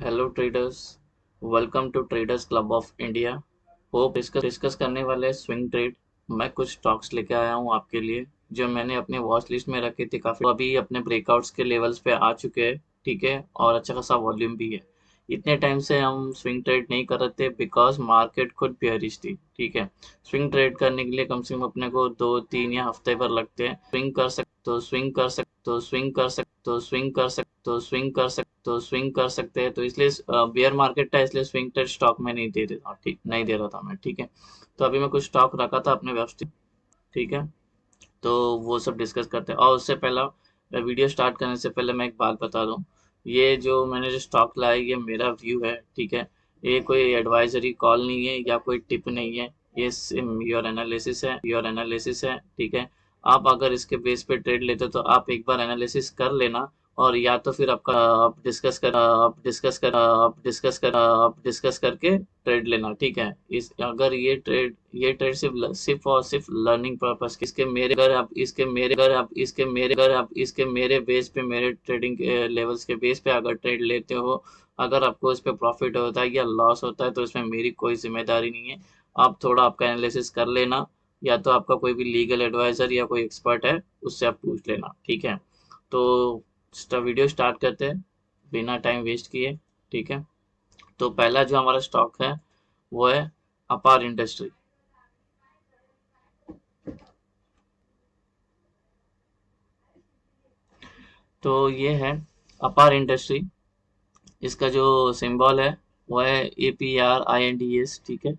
Hello traders, welcome to traders club of India. Hope discuss करने वाले swing trade. मैं कुछ स्टॉक्स लेके आया हूँ आपके लिए जो मैंने अपने वॉच लिस्ट में रखे थे काफ़ी, अभी अपने ब्रेकआउट्स के लेवल्स पे आ चुके हैं। ठीक है, और अच्छा खासा वॉल्यूम भी है। इतने टाइम से हम स्विंग ट्रेड नहीं कर रहे थे बिकॉज मार्केट खुद बेयरिश थी। ठीक है, स्विंग ट्रेड करने के लिए कम से कम अपने को 2 3 या हफ्ते भर लगते हैं। स्विंग कर सकते हैं, तो इसलिए बियर मार्केट था, इसलिए स्विंग ट्रेड स्टॉक में नहीं दे रहा था। ठीक नहीं दे रहा था मैं। ठीक है, तो अभी मैं कुछ स्टॉक रखा था अपने व्यवस्थित। ठीक है, तो वो सब डिस्कस करते हैं। और उससे पहला वीडियो स्टार्ट करने से पहले मैं एक बात बता दूं, ये जो मैंने जो स्टॉक लाया ये मेरा व्यू है। ठीक है, ये कोई एडवाइजरी कॉल नहीं है या कोई टिप नहीं है, ये योर एनालिसिस है। ठीक है, आप अगर इसके बेस पे ट्रेड लेते हो तो आप एक बार एनालिसिस कर लेना, और या तो फिर आपका आप डिस्कस करके ट्रेड लेना। ठीक है, इस अगर ये ट्रेड सिर्फ और सिर्फ लर्निंग पर्पस, इसके मेरे बेस पे, मेरे ट्रेडिंग लेवल्स के बेस पे अगर ट्रेड लेते हो, अगर आपको इस पे प्रॉफिट होता है या लॉस होता है तो इसमें मेरी कोई जिम्मेदारी नहीं है। आप थोड़ा आपका एनालिसिस कर लेना, या तो आपका कोई भी लीगल एडवाइजर या कोई एक्सपर्ट है उससे आप पूछ लेना। ठीक है, तो वीडियो स्टार्ट करते हैं बिना टाइम वेस्ट किए। ठीक है, तो पहला जो हमारा स्टॉक है वो है अपार इंडस्ट्री। तो ये है अपार इंडस्ट्री, इसका जो सिंबल है वो है APRINDS। ठीक है,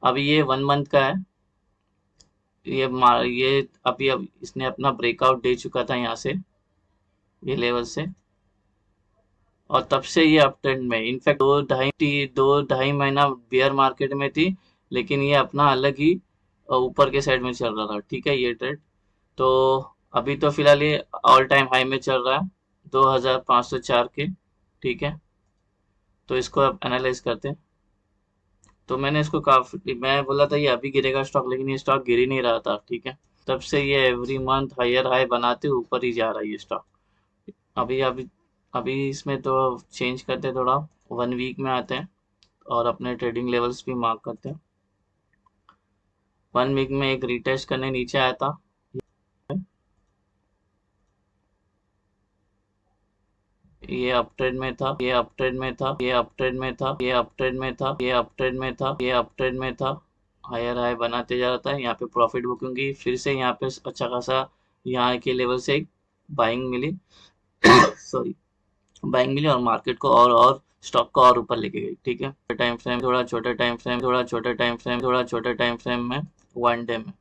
अभी ये 1 मंथ का है। ये अब इसने अपना ब्रेकआउट दे चुका था यहाँ से, ये लेवल से, और तब से ये अप ट्रेंड में। इनफैक्ट 2 ढाई महीना बेयर मार्केट में थी, लेकिन ये अपना अलग ही ऊपर के साइड में चल रहा था। ठीक है, ये ट्रेड तो अभी तो फिलहाल ये ऑल टाइम हाई में चल रहा है, 2504 के। ठीक है, तो इसको अब एनालाइज करते हैं। तो मैंने इसको काफी, मैं बोला था ये अभी गिरेगा स्टॉक, लेकिन ये स्टॉक गिर ही नहीं रहा था। ठीक है, तब से ये एवरी मंथ हायर हाई बनाते ऊपर ही जा रहा है ये स्टॉक। अभी अभी अभी इसमें तो चेंज करते हैं थोड़ा, 1 वीक में आते हैं और अपने ट्रेडिंग लेवल्स भी मार्क करते हैं। 1 वीक में एक रिटेस्ट करने नीचे आया था, ये अप ट्रेंड में था, हायर हाई बनाते जा रहा था। यहाँ पे प्रॉफिट बुकिंग की, फिर से यहाँ पे अच्छा खासा यहाँ के लेवल से एक बाइंग मिली सॉरी, बाइंग मिली, और मार्केट को और स्टॉक को और ऊपर लेके गई। ठीक है, थोड़ा छोटे टाइम फ्रेम में, 1 डे में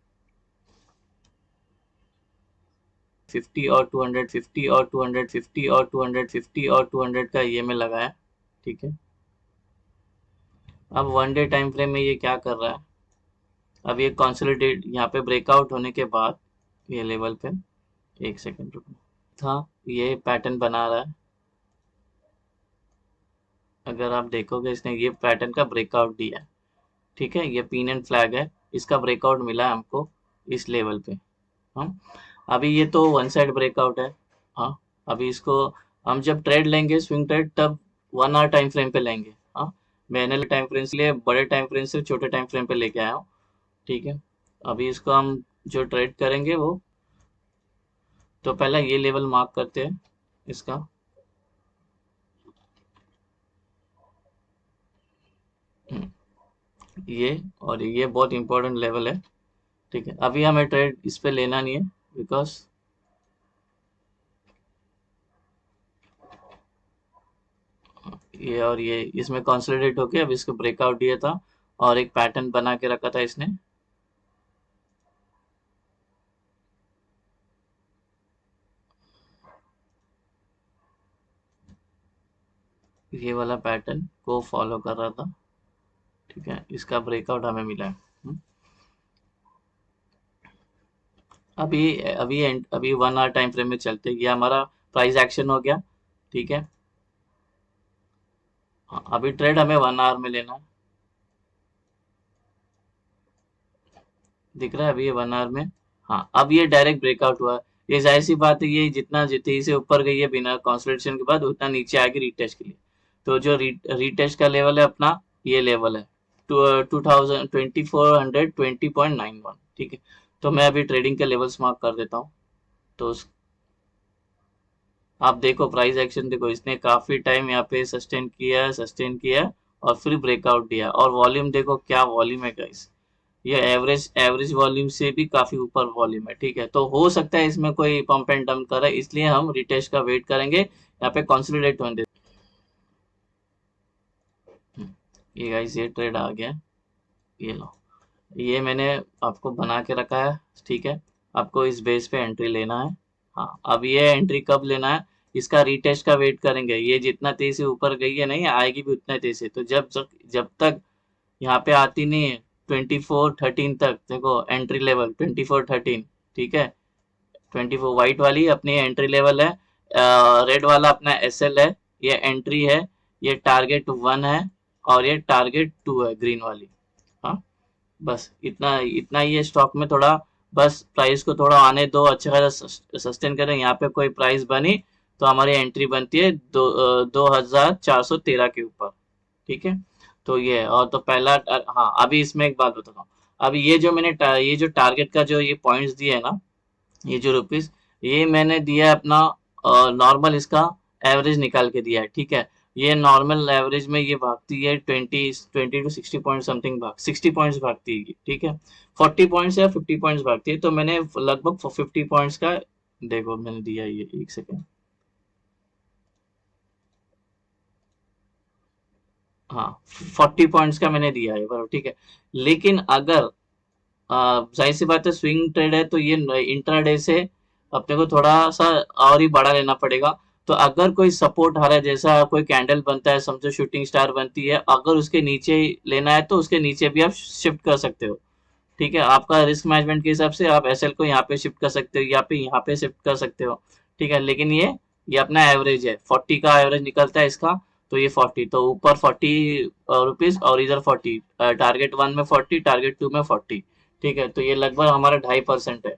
50 और 200 का ये में लगाया। ठीक है, अब 1 डे टाइम फ्रेम में ये क्या कर रहा है, अब ये कंसोलिडेट यहाँ पे ब्रेकआउट होने के बाद ये लेवल पे, एक सेकंड रुको, था, ये पैटर्न बना रहा है। अगर आप देखोगे इसने ये पैटर्न का ब्रेकआउट दिया है। ठीक है, ये पिन एंड फ्लैग है, इसका ब्रेकआउट मिला है हमको इस लेवल पे। हम अभी ये तो वन साइड ब्रेकआउट है। हाँ, अभी इसको हम जब ट्रेड लेंगे स्विंग ट्रेड, तब 1 आवर टाइम फ्रेम पे लेंगे। हाँ, मैंने टाइम फ्रेम के लिए बड़े टाइम फ्रेम से छोटे टाइम फ्रेम पे लेके आया हूँ। ठीक है, अभी इसको हम जो ट्रेड करेंगे वो, तो पहला ये लेवल मार्क करते हैं इसका। हम्म, ये, और ये बहुत इंपॉर्टेंट लेवल है। ठीक है, अभी हमें ट्रेड इस पे लेना नहीं है बिकॉज ये और ये इसमें कंसोलिडेट होके अब इसको ब्रेकआउट दिया था, और एक पैटर्न बना के रखा था इसने। ये वाला पैटर्न को फॉलो कर रहा था। ठीक है, इसका ब्रेकआउट हमें मिला है। अभी अभी 1 आवर टाइम फ्रेम में चलते, ये हमारा प्राइस एक्शन हो गया। ठीक है, हाँ, अभी ट्रेड हमें 1 आवर में लेना है। दिख रहा है अभी ये 1 आवर में। हाँ, अब ये डायरेक्ट ब्रेकआउट हुआ है। ये जाहिर सी बात है, ये जितना तेजी से ऊपर गई है बिना कंसोलिडेशन के बाद, उतना नीचे आएगी रिटेस्ट के लिए। तो जो रीटेस्ट का लेवल है अपना ये लेवल है 2420.91, ठीक है। तो मैं अभी ट्रेडिंग के लेवल्स मार्क कर देता हूँ। तो आप देखो प्राइस एक्शन देखो, इसने काफी टाइम यहाँ पे सस्टेन किया और फिर ब्रेकआउट दिया, और वॉल्यूम देखो क्या वॉल्यूम है गाइस। ये एवरेज वॉल्यूम से भी काफी ऊपर वॉल्यूम है, ठीक है। तो हो सकता है इसमें कोई पंप एंड डंप करे, इसलिए हम रिटेस्ट का वेट करेंगे, यहाँ पे कंसोलिडेट होने देते। ये गाइस ये ट्रेड आ गया, ये लो, ये मैंने आपको बना के रखा है, ठीक है। आपको इस बेस पे एंट्री लेना है। हाँ, अब ये एंट्री कब लेना है, इसका रीटेस्ट का वेट करेंगे। ये जितना तेजी से ऊपर गई है नहीं, आएगी भी उतना तेजी से। तो जब तक यहाँ पे आती नहीं है 2413 तक, देखो एंट्री लेवल 2413, ठीक है। 24 वाइट वाली अपनी एंट्री लेवल है, रेड वाला अपना एसएल है, ये एंट्री है, ये टारगेट 1 है, और ये टारगेट 2 है ग्रीन वाली। हाँ, बस इतना इतना ही है स्टॉक में। थोड़ा बस प्राइस को थोड़ा आने दो, अच्छा खासा सस्टेन करें। यहाँ पे कोई प्राइस बनी तो हमारी एंट्री बनती है 2413 के ऊपर, ठीक है। तो ये और तो पहला हाँ, अभी इसमें एक बात बताता हूँ। अभी ये जो मैंने ये जो टारगेट का जो ये पॉइंट्स दिए है ना, ये जो रुपीस, ये मैंने दिया है अपना नॉर्मल, इसका एवरेज निकाल के दिया है, ठीक है। ये नॉर्मल एवरेज में ये भागती है 20 टू 60 पॉइंट समथिंग, 60 पॉइंट्स भागती है, ठीक है। 40 पॉइंट्स या 50 पॉइंट्स भागती है, तो मैंने लगभग 50 पॉइंट्स का, देखो मैंने दिया है ये, एक सेकेंड। हाँ, 40 पॉइंट्स का मैंने दिया है बराबर, ठीक है। लेकिन अगर जाहिर सी बात है स्विंग ट्रेड है, तो ये इंट्राडे से अपने को थोड़ा सा और ही बड़ा लेना पड़ेगा। तो अगर कोई सपोर्ट आ रहा है, जैसा कोई कैंडल बनता है, समझो शूटिंग स्टार बनती है, अगर उसके नीचे ही लेना है तो उसके नीचे भी आप शिफ्ट कर सकते हो, ठीक है। आपका रिस्क मैनेजमेंट के हिसाब से आप एसएल को यहाँ पे शिफ्ट कर सकते हो, यहाँ पे शिफ्ट कर सकते हो, ठीक है। लेकिन ये अपना एवरेज है, 40 का एवरेज निकलता है इसका। तो ये 40, तो ऊपर 40 रुपीज और इधर 40, टारगेट 1 में 40, टारगेट 2 में 40, ठीक है। तो ये लगभग हमारा 2.5% है।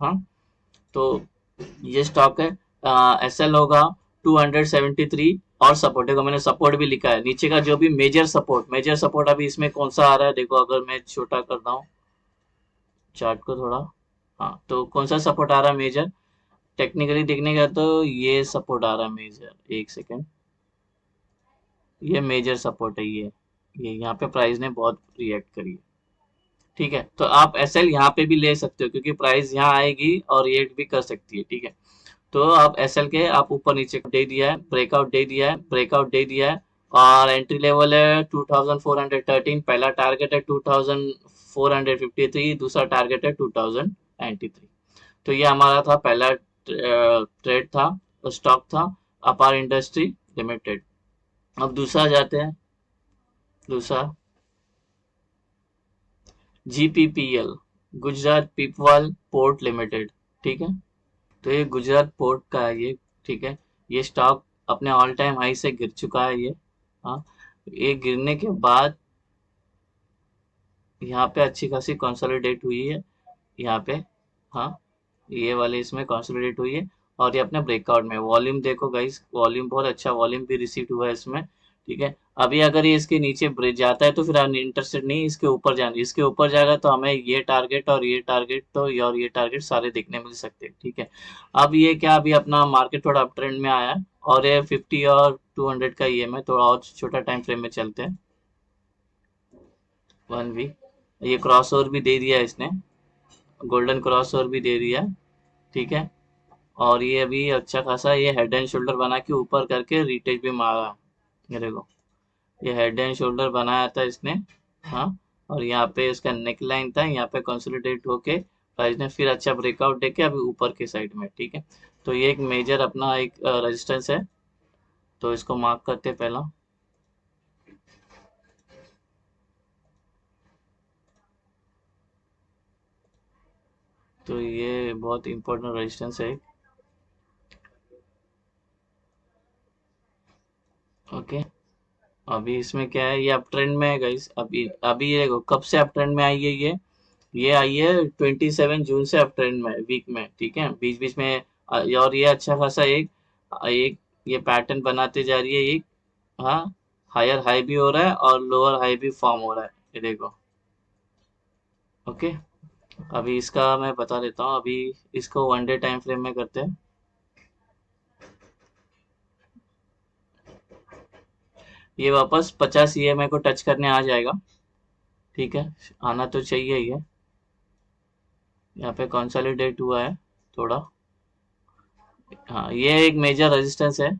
हाँ, तो ये स्टॉक है, एस एल होगा 273, और सपोर्ट देखो मैंने सपोर्ट भी लिखा है नीचे का, जो भी मेजर सपोर्ट अभी इसमें कौन सा आ रहा है देखो, अगर मैं छोटा करता हूँ चार्ट को थोड़ा। हाँ, तो कौन सा सपोर्ट आ रहा है मेजर, टेक्निकली देखने का तो ये सपोर्ट आ रहा है मेजर, एक सेकेंड। ये मेजर सपोर्ट है, ये यहाँ पे प्राइस ने बहुत रिएक्ट करी है, ठीक है। तो आप एसएल यहाँ पे भी ले सकते हो, क्योंकि प्राइस यहाँ आएगी और रिएक्ट भी कर सकती है, ठीक है। तो आप एसएल के आप ऊपर नीचे दे दिया है, ब्रेकआउट दे दिया है, और एंट्री लेवल है 2413, पहला टारगेट है 2453, दूसरा टारगेट है 2093। तो ये हमारा था पहला ट्रेड था, स्टॉक था अपार इंडस्ट्री लिमिटेड। अब दूसरा जाते हैं, दूसरा जीपीपीएल, गुजरात पीपवाल पोर्ट लिमिटेड, ठीक है। तो ये गुजरात पोर्ट का है ये, ठीक है। ये स्टॉक अपने ऑल टाइम हाई से गिर चुका है ये। हाँ, ये गिरने के बाद यहाँ पे अच्छी खासी कंसोलिडेट हुई है यहाँ पे। हाँ, ये वाले इसमें कंसोलिडेट हुई है, और ये अपने ब्रेकआउट में वॉल्यूम देखो गाइस, वॉल्यूम बहुत अच्छा वॉल्यूम भी रिसीव हुआ है इसमें, ठीक है। अभी अगर ये इसके नीचे ब्रेक जाता है तो फिर हम इंटरेस्टेड नहीं इसके ऊपर जाने, इसके ऊपर जाएगा तो हमें ये टारगेट और ये टारगेट तो और ये टारगेट सारे देखने मिल सकते हैं, ठीक है। अब ये क्या, अभी अपना मार्केट थोड़ा अप ट्रेंड में आया है, और ये 50 और 200 का ईएमए, थोड़ा और छोटा टाइम फ्रेम में चलते हैं, 1 वीक। ये क्रॉस ओवर भी दे दिया है इसने, गोल्डन क्रॉस ओवर भी दे दिया है, ठीक है। और ये अभी अच्छा खासा ये हेड एंड शोल्डर बना के ऊपर करके रिटेज भी मारा, ये देखो, ये हेड एंड शोल्डर बनाया था इसने। हाँ, और यहाँ पे इसका नेक लाइन था, यहाँ पे कंसोलिडेट होके प्राइस ने फिर अच्छा ब्रेकआउट देके अभी ऊपर के साइड में, ठीक है। तो ये एक मेजर अपना एक रेजिस्टेंस है, तो इसको मार्क करते हैं पहला। तो ये बहुत इंपॉर्टेंट रेजिस्टेंस है, ओके। अभी इसमें क्या है, ये अप ट्रेंड में है गाइस, अभी अभी ये कब से अप ट्रेंड में आई है ये आई है 27 जून से अप ट्रेंड में, वीक में, ठीक है। बीच बीच में और ये अच्छा खासा एक एक ये पैटर्न बनाते जा रही है, एक हाँ, हायर हाई भी हो रहा है और लोअर हाई भी फॉर्म हो रहा है, ये देखो। ओके, अभी इसका मैं बता देता हूँ। अभी इसको 1 डे टाइम फ्रेम में करते हैं। ये वापस 50 EMI को टच करने आ जाएगा। ठीक है, आना तो चाहिए ही है। यहाँ पे कंसोलिडेट हुआ है थोड़ा। हाँ, ये एक मेजर रेजिस्टेंस है।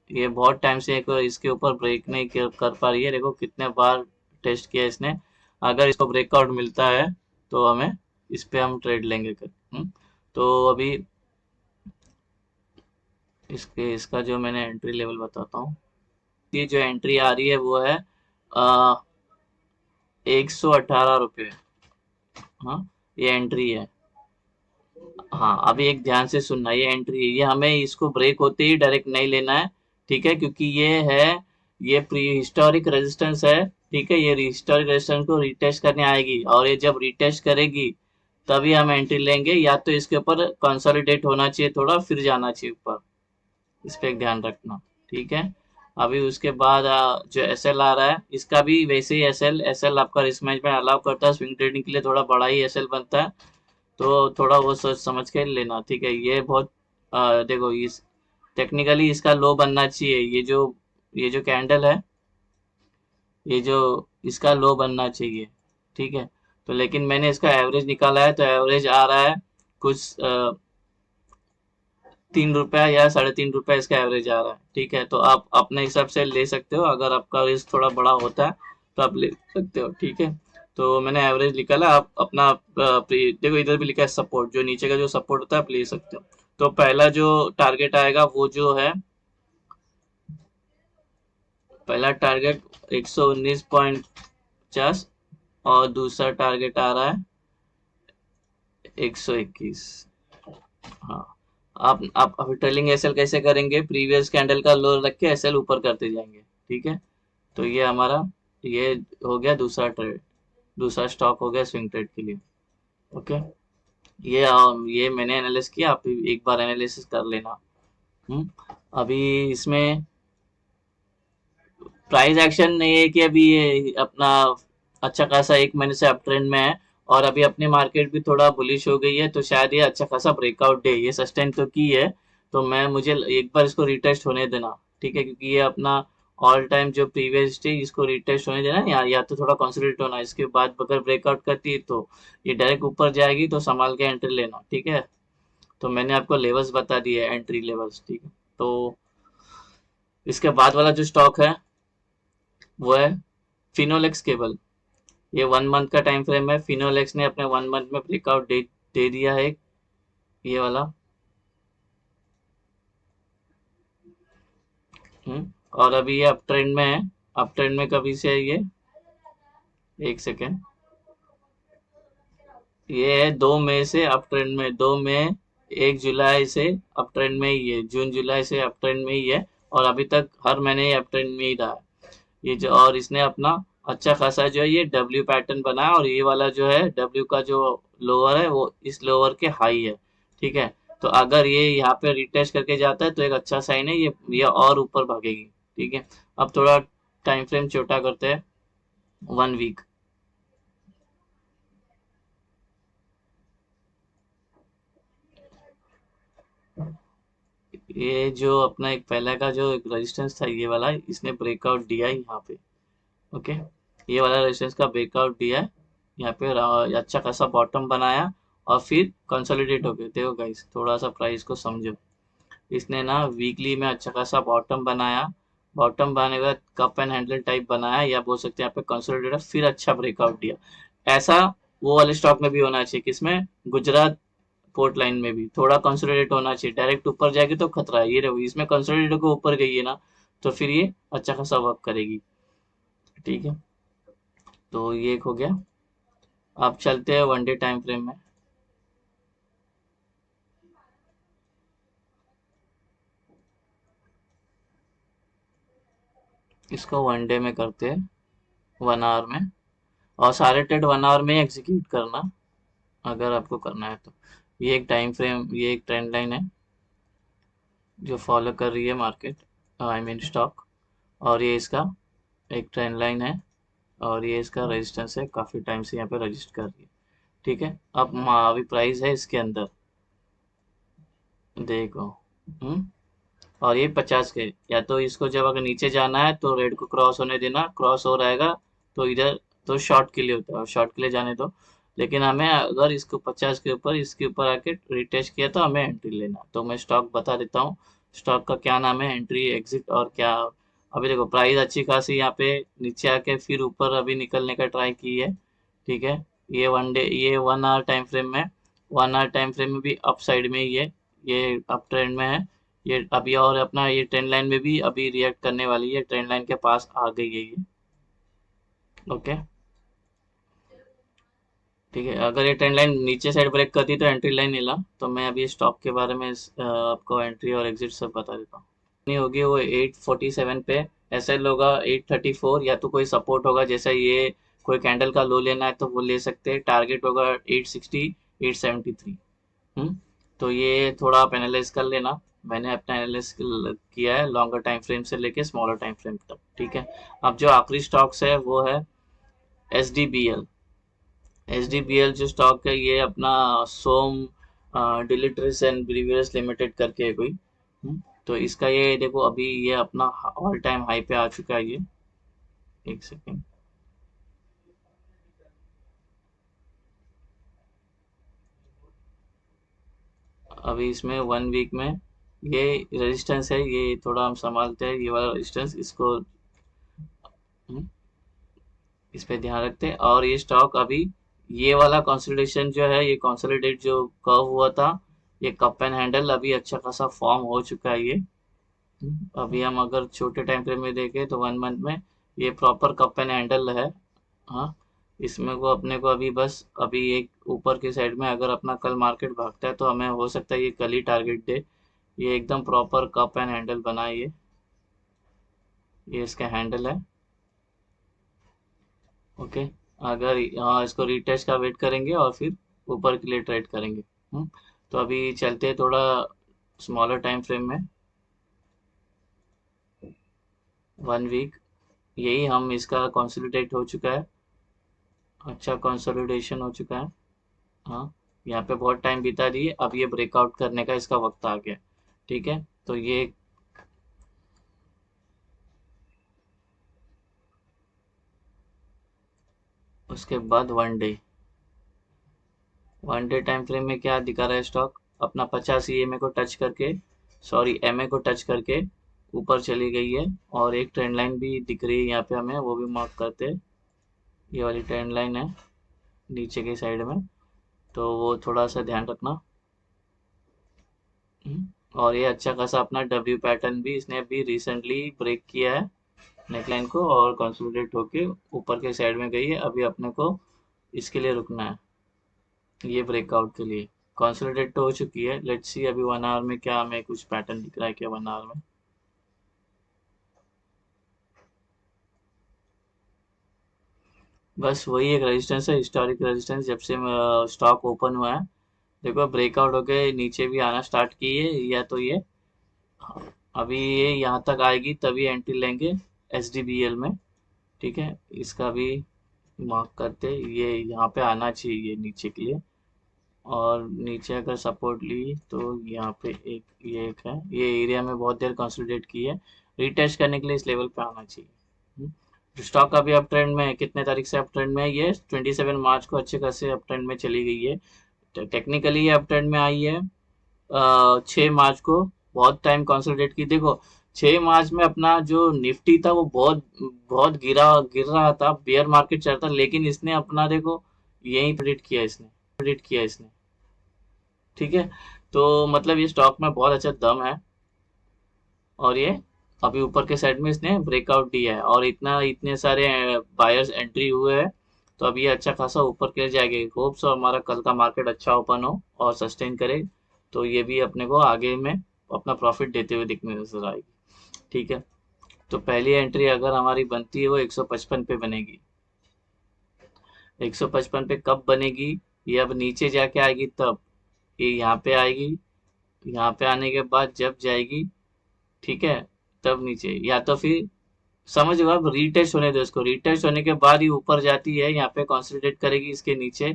ये बहुत टाइम से एक इसके ऊपर ब्रेक नहीं कर पा रही है। देखो कितने बार टेस्ट किया इसने। अगर इसको ब्रेकआउट मिलता है तो हमें इस पे हम ट्रेड लेंगे कर। तो अभी इसका जो मैंने एंट्री लेवल बताता हूँ। ये जो एंट्री आ रही है वो है 118 रुपये। हाँ, ये एंट्री है। हाँ, अभी एक ध्यान से सुनना, ये एंट्री है, ये हमें इसको ब्रेक होते ही डायरेक्ट नहीं लेना है। ठीक है, क्योंकि ये प्री हिस्टोरिक रेजिस्टेंस है। ठीक है, ये हिस्टोरिक रेजिस्टेंस को रिटेस्ट करने आएगी, और ये जब रिटेस्ट करेगी तभी हम एंट्री लेंगे। या तो इसके ऊपर कंसोलिडेट होना चाहिए थोड़ा, फिर जाना चाहिए ऊपर। इस पे एक ध्यान रखना। ठीक है, अभी उसके बाद जो एसएल आ रहा है, इसका भी वैसे ही एसएल आपका रिस्क मैनेजमेंट अलाउ करता है। स्विंग ट्रेडिंग के लिए थोड़ा बड़ा ही एसएल बनता है, तो थोड़ा वो सोच समझ के लेना। ठीक है, ये बहुत देखो, इस टेक्निकली इसका लो बनना चाहिए। ये जो कैंडल है, ये जो इसका लो बनना चाहिए। ठीक है, तो लेकिन मैंने इसका एवरेज निकाला है, तो एवरेज आ रहा है कुछ 3 रुपया या ₹3.5 इसका एवरेज आ रहा है। ठीक है, तो आप अपने हिसाब से ले सकते हो। अगर आपका रिस्क थोड़ा बड़ा होता है तो आप ले सकते हो। ठीक है, तो मैंने एवरेज निकाला। आप अपना देखो, इधर भी लिखा है सपोर्ट, जो नीचे का जो सपोर्ट होता है आप ले सकते हो। तो पहला जो टारगेट आएगा वो जो है, पहला टारगेट 119.50, और दूसरा टारगेट आ रहा है 121। हाँ, आप ट्रेलिंग एसएल कैसे करेंगे? प्रीवियस कैंडल का लो रख के एसएल ऊपर करते जाएंगे। ठीक है, तो ये हमारा, ये हो गया दूसरा ट्रेड, दूसरा स्टॉक हो गया स्विंग ट्रेड के लिए। ओके, ये मैंने एनालिसिस किया, आप एक बार एनालिसिस कर लेना। हम्म अभी इसमें प्राइस एक्शन नहीं है कि अभी ये अपना अच्छा खासा 1 महीने से अप ट्रेंड में है, और अभी अपनी मार्केट भी थोड़ा बुलिश हो गई है, तो शायद ये अच्छा खासा ब्रेकआउट डे, ये सस्टेन तो की है। तो मुझे एक बार इसको रिटेस्ट होने देना। ठीक है, क्योंकि ये अपना ऑल टाइम जो प्रीवियस डे, इसको रिटेस्ट होने देना, या तो थोड़ा कंसोलिडेट होना। इसके बाद अगर ब्रेकआउट करती है तो ये डायरेक्ट ऊपर जाएगी, तो संभाल के एंट्री लेना। ठीक है, तो मैंने आपको लेवल्स बता दिए, एंट्री लेवल्स। ठीक है, तो इसके बाद वाला जो स्टॉक है वो है फिनोलेक्स केबल। ये 1 मंथ का टाइम फ्रेम है। फिनोलेक्स ने अपने 1 मंथ में ब्रेकआउट दे दिया है, ये वाला। और अभी ये अप ट्रेंड में है। अप ट्रेंड में कभी से है ये, एक सेकेंड, ये है 2 मई से अप ट्रेंड में। 2 मई, 1 जुलाई से अप ट्रेंड में ही है, जून जुलाई से अप ट्रेंड में ही है, और अभी तक हर महीने अप ट्रेंड में ही रहा है। ये जो, और इसने अपना अच्छा खासा जो है ये डब्ल्यू पैटर्न बनाया, और ये वाला जो है डब्ल्यू का जो लोअर है वो इस लोअर के हाई है। ठीक है, तो अगर ये यहाँ पे रिटेस्ट करके जाता है तो एक अच्छा साइन है, ये और ऊपर भागेगी। ठीक है, अब थोड़ा टाइम फ्रेम छोटा करते हैं, 1 वीक। ये जो अपना एक पहले का जो एक रेजिस्टेंस था, ये वाला, इसने ब्रेकआउट दिया है यहाँ पे। ओके, ये वाला रेजिस्टेंस का ब्रेकआउट दिया है यहाँ पे, अच्छा खासा बॉटम बनाया, और फिर कंसोलिडेट हो गए। देखो गाइस, थोड़ा सा प्राइस को समझो। इसने ना वीकली में अच्छा खासा बॉटम बनाया, बॉटम बनाने के बाद कप एंड हैंडल टाइप बनाया, या बोल सकते हैं यहाँ पे कंसोलिडेट, फिर अच्छा ब्रेकआउट दिया। ऐसा वो वाले स्टॉक में भी होना चाहिए, किसमें? गुजरात पोर्ट लाइन में भी थोड़ा कंसोलिडेट होना चाहिए। डायरेक्ट ऊपर जाएगी तो खतरा है। ये रहो, इसमें कंसोलिडेट को ऊपर गई है ना, तो फिर ये अच्छा खासा वर्क करेगी। ठीक है, तो ये एक हो गया। अब चलते हैं 1 डे टाइम फ्रेम में। इसको 1 डे में करते हैं, 1 आवर में, और सारे ट्रेड 1 आवर में एग्जीक्यूट करना, अगर आपको करना है तो। ये एक टाइम फ्रेम, ये एक ट्रेंड लाइन है जो फॉलो कर रही है मार्केट, आई मीन स्टॉक। और ये इसका एक ट्रेंड लाइन है, और ये इसका रेजिस्टेंस है, काफ़ी टाइम से यहाँ पे रजिस्ट कर रही है। ठीक है, अब अभी प्राइस है इसके अंदर, देखो। हम्म और ये 50 के, या तो इसको जब अगर नीचे जाना है तो रेड को क्रॉस होने देना, क्रॉस हो रहेगा तो इधर तो शॉर्ट के लिए होता है, शॉर्ट के लिए जाने दो। लेकिन हमें अगर इसको 50 के ऊपर, इसके ऊपर आके रिटेस्ट किया तो हमें एंट्री लेना। तो मैं स्टॉक बता देता हूँ, स्टॉक का क्या नाम है, एंट्री एग्जिट और क्या। अभी देखो प्राइस अच्छी खासी यहाँ पे नीचे आके फिर ऊपर अभी निकलने का ट्राई की है। ठीक है, ये वन डे, ये 1 आवर टाइम फ्रेम में, 1 आवर टाइम फ्रेम में भी अप साइड में ही है, ये अप ट्रेंड में है। ये अभी और अपना ये ट्रेंड लाइन में भी अभी रिएक्ट करने वाली है, ट्रेंड लाइन के पास आ गई है ये। ओके, ठीक है, अगर ये ट्रेंड लाइन नीचे साइड ब्रेक करती तो एंट्री लाइन मिला। तो मैं अभी स्टॉक के बारे में आपको एंट्री और एग्जिट सब बता देता हूँ। नहीं होगी वो 847 पे, एसएल होगा 834, या तो कोई सपोर्ट होगा जैसा ये, कोई कैंडल का लो लेना है तो वो ले सकते हैं। टारगेट होगा 860, 873। तो ये थोड़ा आप एनालाइज कर लेना। मैंने अपना एनालिस किया है लॉन्गर टाइम फ्रेम से लेके स्मॉलर टाइम फ्रेम तक। ठीक है, अब जो आखिरी स्टॉक्स है वो है S D B L. S D B L जो स्टॉक है ये अपना सोम डिलिटरीज एंड ब्रीवियर्स लिमिटेड करके है कोई। तो इसका ये देखो अभी ये अपना ऑल टाइम हाई पे आ चुका है ये। एक सेकेंड, अभी इसमें 1 वीक में ये रेजिस्टेंस है, ये थोड़ा हम संभालते हैं ये वाला रेजिस्टेंस, इसको हम्म, इस पे ध्यान रखते हैं। और ये स्टॉक अभी ये वाला कंसोलिडेशन जो है, ये कंसोलिडेट जो कर्व हुआ था, ये कप एंड हैंडल अभी अच्छा खासा फॉर्म हो चुका है ये। अभी हम अगर छोटे टाइम फ्रेम में देखें तो 1 मंथ में ये प्रॉपर कप एंड हैंडल है। हाँ, इसमें को अपने को अभी बस अभी एक ऊपर के साइड में अगर अपना कल मार्केट भागता है तो हमें हो सकता है ये कल ही टारगेट दे। ये एकदम प्रॉपर कप एंड हैंडल बना है ये इसका हैंडल है। ओके, अगर हाँ इसको रीटेस्ट का वेट करेंगे और फिर ऊपर के लिए ट्रेड करेंगे। तो अभी चलते हैं थोड़ा स्मॉलर टाइम फ्रेम में, 1 वीक। यही हम इसका कंसोलिडेट हो चुका है, अच्छा कंसोलिडेशन हो चुका है। हाँ, यहाँ पे बहुत टाइम बिता दिए, अब ये ब्रेकआउट करने का इसका वक्त आ गया। ठीक है, तो ये उसके बाद 1 डे टाइम फ्रेम में क्या दिखा रहा है स्टॉक, अपना 50 ईएमए को टच करके, सॉरी एमए को टच करके ऊपर चली गई है। और एक ट्रेंड लाइन भी दिख रही है यहाँ पे हमें, वो भी मार्क करते हैं। ये वाली ट्रेंड लाइन है नीचे के साइड में, तो वो थोड़ा सा ध्यान रखना। और ये अच्छा खासा अपना डब्ल्यू पैटर्न भी इसने अभी रिसेंटली ब्रेक किया है नेकलाइन को, और कंसोलिडेट होके ऊपर के साइड में गई है। अभी अपने को इसके लिए रुकना है, ये ब्रेकआउट के लिए। कंसोलिडेट तो हो चुकी है, लेट्स सी अभी 1 आवर में क्या हमें कुछ पैटर्न दिख रहा है क्या 1 आवर में। बस वही एक रेजिस्टेंस है, हिस्टोरिक रेजिस्टेंस, जब से स्टॉक ओपन हुआ है। देखो ब्रेकआउट होके नीचे भी आना स्टार्ट की है, या तो ये अभी ये यहाँ तक आएगी तभी एंट्री लेंगे एस डी बी एल में। ठीक है, इसका भी मार्क करते, ये यहाँ पे आना चाहिए नीचे के लिए। और नीचे अगर सपोर्ट ली तो यहाँ पे एक ये एक है, ये एरिया में बहुत देर कंसोलिडेट की है, रिटेस्ट करने के लिए इस लेवल पे आना चाहिए। स्टॉक अभी अप ट्रेंड में है, कितने तारीख से अप ट्रेंड में है, ये 27 मार्च को अच्छे खासे अप ट्रेंड में चली गई है। टेक्निकली ये अप ट्रेंड में आई है 6 मार्च को, बहुत टाइम कंसोलिडेट की। देखो 6 मार्च में अपना जो निफ्टी था वो बहुत बहुत गिर रहा था, बेयर मार्केट चल रहा था, लेकिन इसने अपना देखो यही प्रेडिक्ट किया इसने। ठीक है, तो मतलब ये स्टॉक में बहुत अच्छा दम है। और ये अभी ऊपर के साइड में इसने ब्रेकआउट दिया है, और इतने सारे बायर्स एंट्री हुए हैं, तो अभी ये अच्छा खासा ऊपर के जाएगा। होप सो हमारा कल का मार्केट अच्छा ओपन हो और सस्टेन करे, तो ये भी अपने को आगे में अपना प्रॉफिट देते हुए दिखने नजर आएगी। ठीक है, तो पहली एंट्री अगर हमारी बनती है वो 155 पे बनेगी। 155 पे कब बनेगी, ये अब नीचे जाके आएगी तब, ये यहाँ पे आएगी, यहाँ पे आने के बाद जब जाएगी, ठीक है, तब नीचे, या तो फिर समझ गए आप, रीटेस्ट होने दो इसको, रीटेस्ट होने के बाद ही ऊपर जाती है, यहाँ पे कंसोलिडेट करेगी इसके नीचे,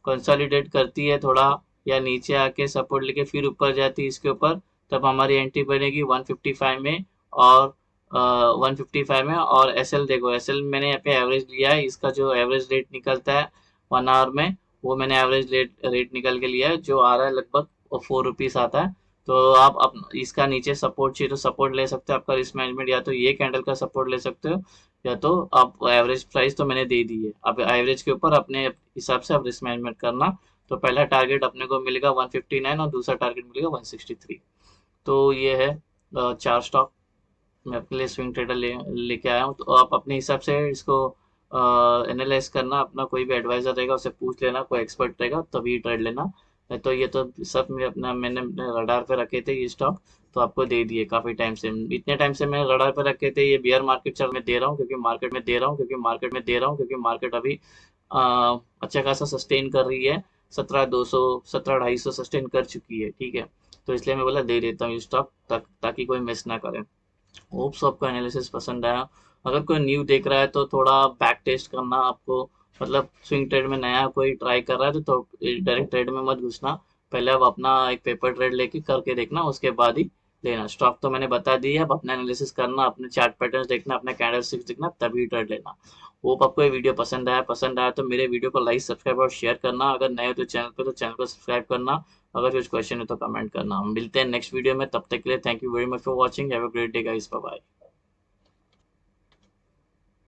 कंसोलिडेट करती है थोड़ा, या नीचे आके सपोर्ट लेके फिर ऊपर जाती है इसके ऊपर, तब हमारी एंट्री बनेगी 155 में, और 155 में। और एसएल देखो, एसएल मैंने यहाँ पे एवरेज लिया है, इसका जो एवरेज रेट निकलता है 1 आवर में, वो मैंने एवरेज रेट निकल के लिया है, जो आ रहा है लगभग 4 रुपीज आता है। तो आप इसका नीचे सपोर्ट चाहिए तो सपोर्ट ले सकते हो, आपका रिस्क मैनेजमेंट, या तो ये कैंडल का सपोर्ट ले सकते हो, या तो आप एवरेज प्राइस तो मैंने दे दी है, अब एवरेज के ऊपर अपने हिसाब से आप रिस्क मैनेजमेंट करना। तो पहला टारगेट अपने को मिलेगा 159 और दूसरा टारगेट मिलेगा 163। तो ये है 4 स्टॉक मैं अपने लिए स्विंग ट्रेडर लेके आया हूँ। तो आप अपने हिसाब से इसको एनालाइज करना, अपना कोई भी एडवाइजर रहेगा उससे पूछ लेना, कोई एक्सपर्ट रहेगा तभी ट्रेड लेना। नहीं तो ये तो सब मैंने अपने रडार पे रखे थे ये स्टॉक, तो आपको दे दिए काफ़ी टाइम से, इतने टाइम से मैं रडार पे रखे थे। ये बियर मार्केट चल मैं दे रहा हूँ क्योंकि मार्केट में दे रहा हूँ, क्योंकि मार्केट अभी अच्छा खासा सस्टेन कर रही है, 17,200 17,250 सस्टेन कर चुकी है, ठीक है। तो इसलिए मैं बोला दे देता हूँ ये स्टॉक, ताकि कोई मिस ना करे। होप्स आपको एनालिसिस पसंद आया। अगर कोई न्यू देख रहा है तो थोड़ा बैक टेस्ट करना आपको, मतलब स्विंग ट्रेड में नया कोई ट्राई कर रहा है तो डायरेक्ट ट्रेड में मत घुसना, पहले आप अपना एक पेपर ट्रेड लेके करके देखना, उसके बाद ही लेना। स्टॉक तो मैंने बता दी है, अब अपना एनालिसिस करना, अपने चार्ट पैटर्न देखना, अपने कैंडल स्टिक्स देखना, तभी ट्रेड लेना। होप आपको ये वीडियो पसंद आया तो मेरे वीडियो को लाइक सब्सक्राइब और शेयर करना, अगर नए हो तो चैनल पे तो चैनल को सब्सक्राइब करना, अगर कुछ क्वेश्चन है तो कमेंट करना। हम मिलते हैं नेक्स्ट वीडियो में, तब तक के लिए thank you very much for watching, have a great day guys, bye bye.